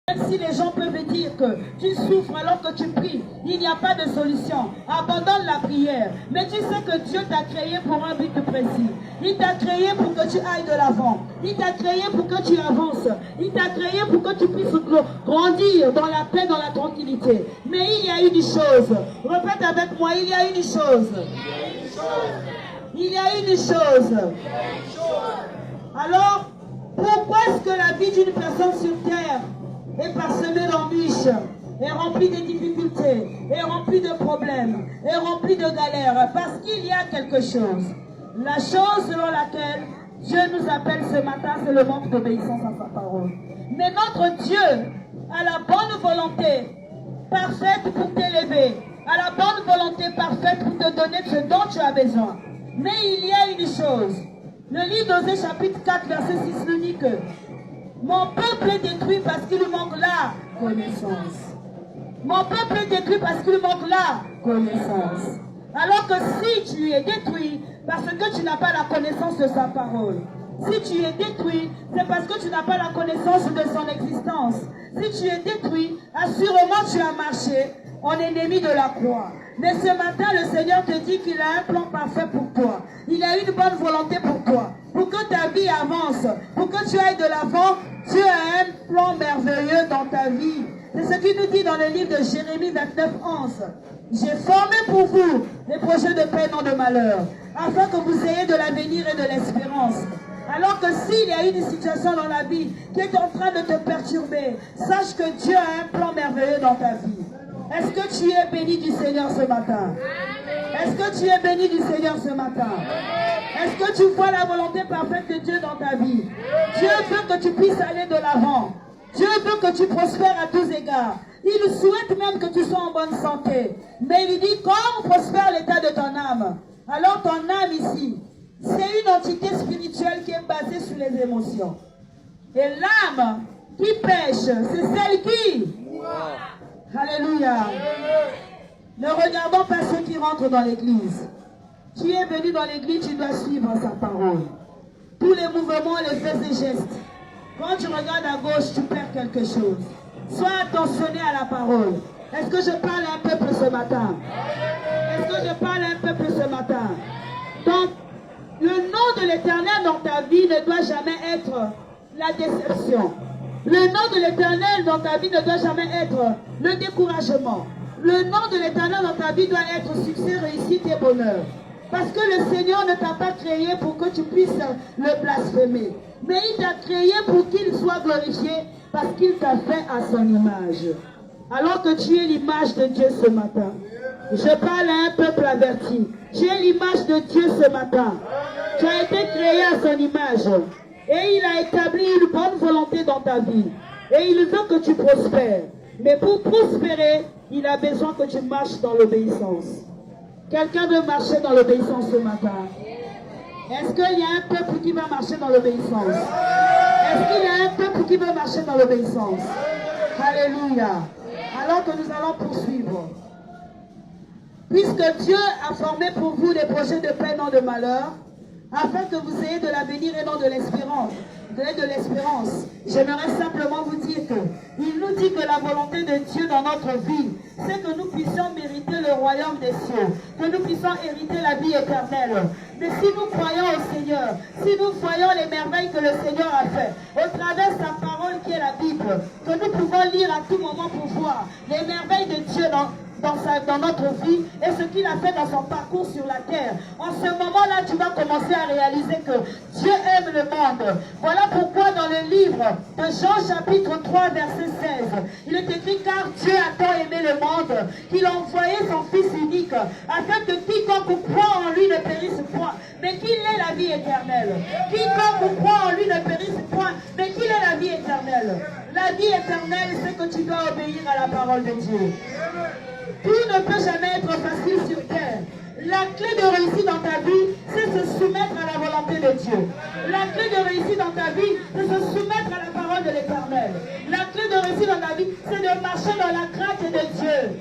Même si les gens peuvent dire que tu souffres alors que tu pries, il n'y a pas de solution. Abandonne la prière. Mais tu sais que Dieu t'a créé pour un but précis. Il t'a créé pour que tu ailles de l'avant. Il t'a créé pour que tu avances. Il t'a créé pour que tu puisses grandir dans la paix, dans la tranquillité. Mais il y a une chose. Répète avec moi, il y a une chose. Il y a une chose. Alors, pourquoi est-ce que la vie d'une personne sur terre est parsemée d'embûches, est remplie de difficultés, est remplie de problèmes, est remplie de galères? Parce qu'il y a quelque chose. La chose selon laquelle Dieu nous appelle ce matin, c'est le manque d'obéissance à sa parole. Mais notre Dieu a la bonne volonté parfaite pour t'élever, a la bonne volonté parfaite pour te donner ce dont tu as besoin. Mais il y a une chose. Le livre d'Osée chapitre 4 verset 6 nous dit que mon peuple est détruit parce qu'il lui manque la connaissance. Mon peuple est détruit parce qu'il lui manque la connaissance. Alors que si tu es détruit parce que tu n'as pas la connaissance de sa parole, si tu es détruit, c'est parce que tu n'as pas la connaissance de son existence. Si tu es détruit, assurément tu as marché en ennemi de la croix. Mais ce matin, le Seigneur te dit qu'il a un plan parfait pour toi. Il a une bonne volonté pour toi. Pour que ta vie avance, pour que tu ailles de l'avant, Dieu a un plan merveilleux dans ta vie. C'est ce qu'il nous dit dans le livre de Jérémie 29, 11. J'ai formé pour vous des projets de paix, non de malheur, afin que vous ayez de l'avenir et de l'espérance. Alors que s'il y a une situation dans la vie qui est en train de te perturber, sache que Dieu a un plan merveilleux dans ta vie. Est-ce que tu es béni du Seigneur ce matin? Est-ce que tu es béni du Seigneur ce matin? Est-ce que tu vois la volonté parfaite de Dieu dans ta vie? Dieu veut que tu puisses aller de l'avant. Dieu veut que tu prospères à tous égards. Il souhaite même que tu sois en bonne santé. Mais il dit, comme prospère l'état de ton âme, alors ton âme ici, c'est une entité spirituelle qui est basée sur les émotions. Et l'âme qui pêche, c'est celle qui... Alléluia. Ne regardons pas ceux qui rentrent dans l'église. Tu es venu dans l'église, tu dois suivre sa parole. Tous les mouvements, les faits et gestes. Quand tu regardes à gauche, tu perds quelque chose. Sois attentionné à la parole. Est-ce que je parle à un peuple ce matin? Est-ce que je parle à un peuple ce matin? Donc, le nom de l'Éternel dans ta vie ne doit jamais être la déception. Le nom de l'Éternel dans ta vie ne doit jamais être le découragement. Le nom de l'Éternel dans ta vie doit être succès, réussite et bonheur. Parce que le Seigneur ne t'a pas créé pour que tu puisses le blasphémer. Mais il t'a créé pour qu'il soit glorifié parce qu'il t'a fait à son image. Alors que tu es l'image de Dieu ce matin. Je parle à un peuple averti. Tu es l'image de Dieu ce matin. Tu as été créé à son image. Et il a établi une bonne volonté dans ta vie. Et il veut que tu prospères. Mais pour prospérer, il a besoin que tu marches dans l'obéissance. Quelqu'un veut marcher dans l'obéissance ce matin? Est-ce qu'il y a un peuple qui va marcher dans l'obéissance? Est-ce qu'il y a un peuple qui veut marcher dans l'obéissance? Alléluia. Alors que nous allons poursuivre. Puisque Dieu a formé pour vous des projets de paix, non de malheur, afin que vous ayez de l'avenir et non de l'espérance. De l'espérance. J'aimerais simplement vous dire que il nous dit que la volonté de Dieu dans notre vie, c'est que nous puissions mériter le royaume des cieux, que nous puissions hériter la vie éternelle. Mais si nous croyons au Seigneur, si nous voyons les merveilles que le Seigneur a fait, au travers de sa parole qui est la Bible, que nous pouvons lire à tout moment pour voir les merveilles de Dieu dans notre vie et ce qu'il a fait dans son parcours sur la terre. En ce moment-là, tu vas commencer à réaliser que Dieu aime le monde. Voilà pourquoi dans le livre de Jean chapitre 3 verset 16, il est écrit: car Dieu a tant aimé le monde qu'il a envoyé son Fils unique afin que quiconque croit en lui ne périsse point, mais qu'il ait la vie éternelle. Quiconque croit en lui ne périsse point, mais qu'il ait la vie éternelle. La vie éternelle, c'est que tu dois obéir à la parole de Dieu. Tout ne peut jamais être facile sur terre. La clé de réussite dans ta vie, c'est se soumettre à la volonté de Dieu. La clé de réussite dans ta vie, c'est se soumettre à la parole de l'Éternel. La clé de réussite dans ta vie, c'est de marcher dans la crainte de Dieu.